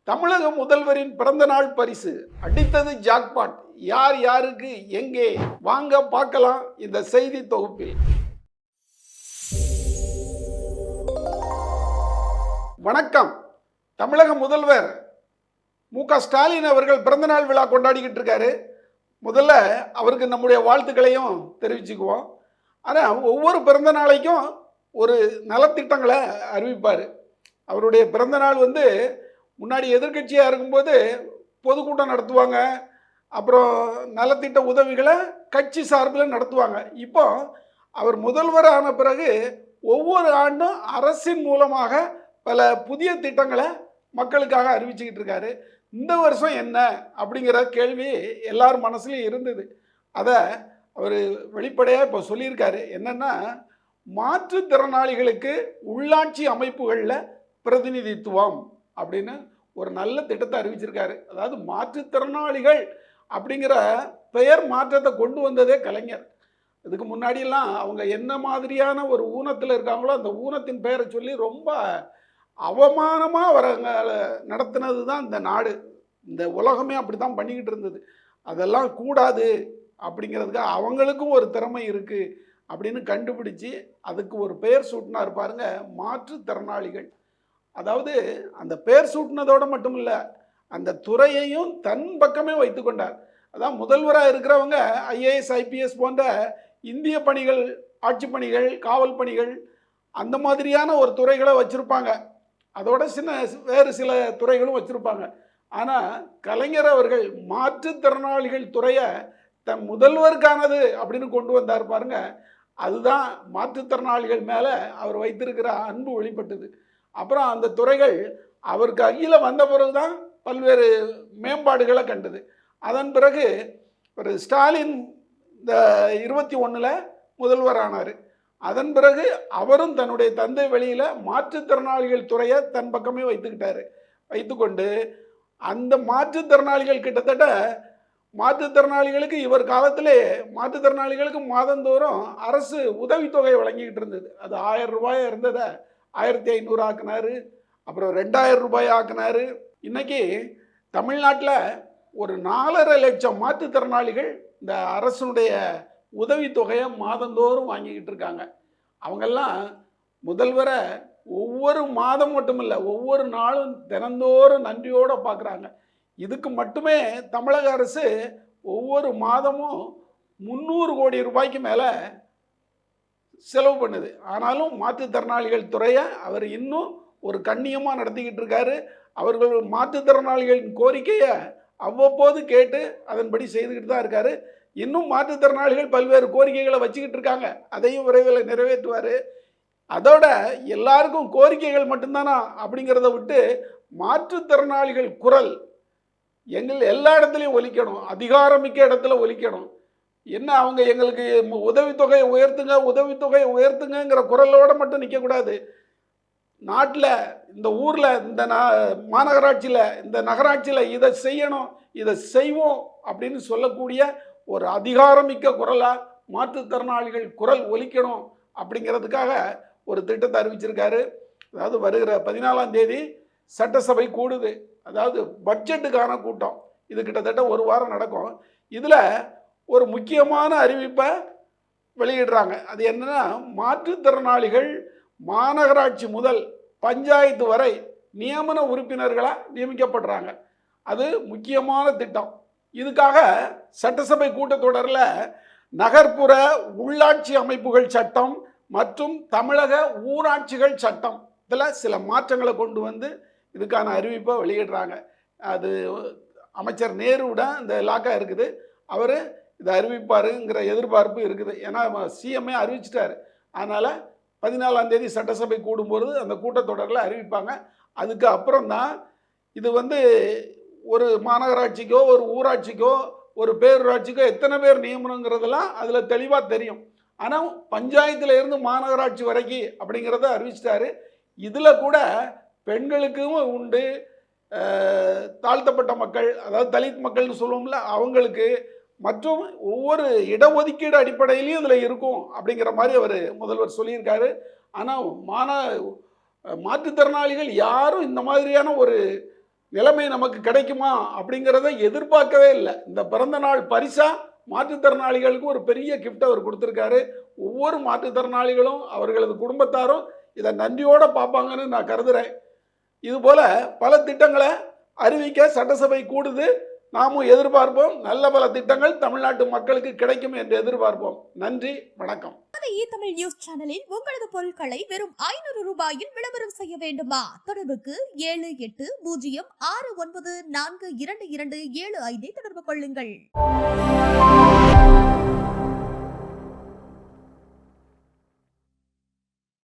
தமிழக முதல்வரின் பிறந்த நாள் பரிசு அடித்தது ஜாக்பாட். யார் யாருக்கு எங்கே? வாங்க பார்க்கலாம் இந்த செய்தி தொகுப்பில். வணக்கம். தமிழக முதல்வர் மு.க.ஸ்டாலின் அவர்கள் பிறந்தநாள் விழா கொண்டாடிக்கிட்டு இருக்காரு. முதல்ல அவருக்கு நம்முடைய வாழ்த்துக்களையும் தெரிவிச்சுக்குவோம். ஆனால் ஒவ்வொரு பிறந்த நாளைக்கும் ஒரு நலத்திட்டங்களை அறிவிப்பார். அவருடைய பிறந்த நாள் முன்னாடி எதிர்கட்சியாக இருக்கும்போது பொதுக்கூட்டம் நடத்துவாங்க, அப்புறம் நலத்திட்ட உதவிகளை கட்சி சார்பில் நடத்துவாங்க. இப்போ அவர் முதல்வர் ஆன பிறகு ஒவ்வொரு ஆண்டும் அரசின் மூலமாக பல புதிய திட்டங்களை மக்களுக்காக அறிவிச்சுக்கிட்டு இருக்காரு. இந்த வருஷம் என்ன அப்படிங்கிற கேள்வி எல்லார் மனசுலையும் இருந்தது. அதை அவர் வெளிப்படையாக இப்போ சொல்லியிருக்காரு. என்னென்னா, மாற்றுத்திறனாளிகளுக்கு உள்ளாட்சி அமைப்புகளில் பிரதிநிதித்துவம் அப்படின்னு ஒரு நல்ல திட்டத்தை அறிவிச்சிருக்காரு. அதாவது மாற்றுத்திறனாளிகள் அப்படிங்கிற பெயர் மாற்றத்தை கொண்டு வந்ததே கலைஞர். இதுக்கு முன்னாடியெல்லாம் அவங்க என்ன மாதிரியான ஒரு ஊனத்தில் இருக்காங்களோ அந்த ஊனத்தின் பெயரை சொல்லி ரொம்ப அவமானமாக அவரங்க நடத்தினது தான் இந்த நாடு. இந்த உலகமே அப்படி தான் பண்ணிக்கிட்டு இருந்தது. அதெல்லாம் கூடாது அப்படிங்கிறதுக்கு அவங்களுக்கும் ஒரு திறமை இருக்குது அப்படின்னு கண்டுபிடிச்சி அதுக்கு ஒரு பெயர் சூட்டினார் பாருங்க, மாற்றுத்திறனாளிகள். அதாவது அந்த பேர் சூட்டினதோடு மட்டும் இல்லை, அந்த துறையையும் தன் பக்கமே வைத்து கொண்டார். அதான் முதல்வராக இருக்கிறவங்க ஐஏஎஸ் ஐபிஎஸ் போன்ற இந்திய பணிகள், ஆட்சி பணிகள், காவல் பணிகள் அந்த மாதிரியான ஒரு துறைகளை வச்சுருப்பாங்க. அதோட வேறு சில துறைகளும் வச்சுருப்பாங்க. ஆனால் கலைஞர் அவர்கள் மாற்றுத்திறனாளிகள் துறையை தன் முதல்வருக்கானது அப்படின்னு கொண்டு வந்தார் பாருங்க. அதுதான் மாற்றுத்திறனாளிகள் மேலே அவர் வைத்திருக்கிற அன்பு வெளிப்பட்டது. அப்புறம் அந்த துறைகள் அவருக்கு அருகில் வந்த பிறகு தான் பல்வேறு மேம்பாடுகளை கண்டது. அதன் பிறகு ஒரு ஸ்டாலின் இந்த 21 முதல்வர் ஆனார். அதன் பிறகு அவரும் தன்னுடைய தந்தை வழியில் மாற்றுத்திறனாளிகள் துறையை தன் பக்கமே வைத்துக்கொண்டு அந்த மாற்றுத்திறனாளிகள் கிட்டத்தட்ட மாற்றுத்திறனாளிகளுக்கு இவர் காலத்திலே மாற்றுத்திறனாளிகளுக்கு மாதந்தோறும் அரசு உதவித்தொகை வழங்கிக்கிட்டு இருந்தது. அது 1000 ரூபாய் இருந்ததை 1500 ஆக்குனாரு, அப்புறம் 2000 ரூபாய் ஆக்குனாரு. இன்னைக்கு தமிழ்நாட்டில் ஒரு 4.5 லட்சம் மாற்றுத்திறனாளிகள் இந்த அரசுடைய உதவித்தொகையை மாதந்தோறும் வாங்கிக்கிட்டு இருக்காங்க. அவங்கெல்லாம் முதல்வரை ஒவ்வொரு மாதம் மட்டும் இல்லை, ஒவ்வொரு நாளும் தினந்தோறும் நன்றியோடு பார்க்குறாங்க. இதுக்கு மட்டுமே தமிழக அரசு ஒவ்வொரு மாதமும் 300 கோடி ரூபாய்க்கு மேலே செலவு பண்ணுது. ஆனாலும் மாற்றுத்திறனாளிகள் துறையை அவர் இன்னும் ஒரு கண்ணியமாக நடத்திக்கிட்டு இருக்காரு. அவர்கள் மாற்றுத்திறனாளிகளின் கோரிக்கையை அவ்வப்போது கேட்டு அதன்படி செய்துக்கிட்டு தான் இருக்காரு. இன்னும் மாற்றுத்திறனாளிகள் பல்வேறு கோரிக்கைகளை வச்சுக்கிட்டு இருக்காங்க. அதையும் விரைவில் நிறைவேற்றுவார். அதோட எல்லாருக்கும் கோரிக்கைகள் மட்டும்தானா அப்படிங்கிறத விட்டு மாற்றுத்திறனாளிகள் குரல் எல்லா இடத்துலையும் ஒலிக்கணும், அதிகாரமிக்க இடத்துல ஒலிக்கணும். என்ன அவங்க எங்களுக்கு உதவித்தொகையை உயர்த்துங்கிற குரலோடு மட்டும் நிற்கக்கூடாது. நாட்டில், இந்த ஊரில், இந்த மாநகராட்சியில், இந்த நகராட்சியில் இதை செய்யணும், இதை செய்வோம் அப்படின்னு சொல்லக்கூடிய ஒரு அதிகாரமிக்க குரலாக மாற்றுத்திறனாளிகள் குரல் ஒலிக்கணும் அப்படிங்கிறதுக்காக ஒரு திட்டத்தை அறிவிச்சிருக்காரு. அதாவது வருகிற 14ஆம் தேதி சட்டசபை கூடுது. அதாவது பட்ஜெட்டுக்கான கூட்டம். இது கிட்டத்தட்ட ஒரு வாரம் நடக்கும். இதில் ஒரு முக்கியமான அறிவிப்பை வெளியிடுறாங்க. அது என்னன்னா, மாற்றுத்திறனாளிகள் மாநகராட்சி முதல் பஞ்சாயத்து வரை நியமன உறுப்பினர்களாக நியமிக்கப்படுறாங்க. அது முக்கியமான திட்டம். இதுக்காக சட்டசபை கூட்டத்தொடரில் நகர்ப்புற உள்ளாட்சி அமைப்புகள் சட்டம் மற்றும் தமிழக ஊராட்சிகள் சட்டம் இதில் சில மாற்றங்களை கொண்டு வந்து இதுக்கான அறிவிப்பை வெளியிடுறாங்க. அது அமைச்சர் நேருவிட இந்த இலாக்கா இருக்குது. அவர் இதை அறிவிப்பாருங்கிற எதிர்பார்ப்பு இருக்குது. ஏன்னா சிஎம்ஏ அறிவிச்சிட்டாரு. அதனால் 14ஆம் தேதி சட்டசபை கூடும்போது அந்த கூட்டத்தொடரில் அறிவிப்பாங்க. அதுக்கு அப்புறம் தான் இது ஒரு மாநகராட்சிக்கோ ஒரு ஊராட்சிக்கோ ஒரு பேரூராட்சிக்கோ எத்தனை பேர் நியமனங்கிறதெல்லாம் அதில் தெளிவாக தெரியும். ஆனால் பஞ்சாயத்தில் இருந்து மாநகராட்சி வரைக்கும் அப்படிங்கிறத அறிவிச்சிட்டாரு. இதில் கூட பெண்களுக்கும் உண்டு, தாழ்த்தப்பட்ட மக்கள், அதாவது தலித் மக்கள்னு சொல்லுவோம்ல, அவங்களுக்கு மற்றும் ஒவ்வொரு இடஒதுக்கீடு அடிப்படையிலையும் இதில் இருக்கும் அப்படிங்கிற மாதிரி அவர் முதல்வர் சொல்லியிருக்காரு. ஆனால் மாற்றுத்திறனாளிகள் யாரும் இந்த மாதிரியான ஒரு நிலைமை நமக்கு கிடைக்குமா அப்படிங்கிறத எதிர்பார்க்கவே இல்லை. இந்த பிறந்த நாள் பரிசா மாற்றுத்திறனாளிகளுக்கு ஒரு பெரிய கிஃப்ட் அவர் கொடுத்துருக்காரு. ஒவ்வொரு மாற்றுத்திறனாளிகளும் அவர்களது குடும்பத்தாரும் இதை நன்றியோடு பார்ப்பாங்கன்னு நான் கருதுகிறேன். இதுபோல் பல திட்டங்களை அறிவிக்க சட்டசபை கூடுது. நாமும் எதிர்பார்ப்போம். நல்ல பல திட்டங்கள் தமிழ்நாட்டு மக்களுக்கு கிடைக்கும் என்று எதிர்பார்ப்போம். நன்றி, வணக்கம். தமிழ் நியூஸ் சேனலில் உங்களது பொருட்களை வெறும் 500 ரூபாயில் விளம்பரம் செய்ய வேண்டுமா? தொடர்புக்கு 7806942275 தொடர்பு கொள்ளுங்கள்.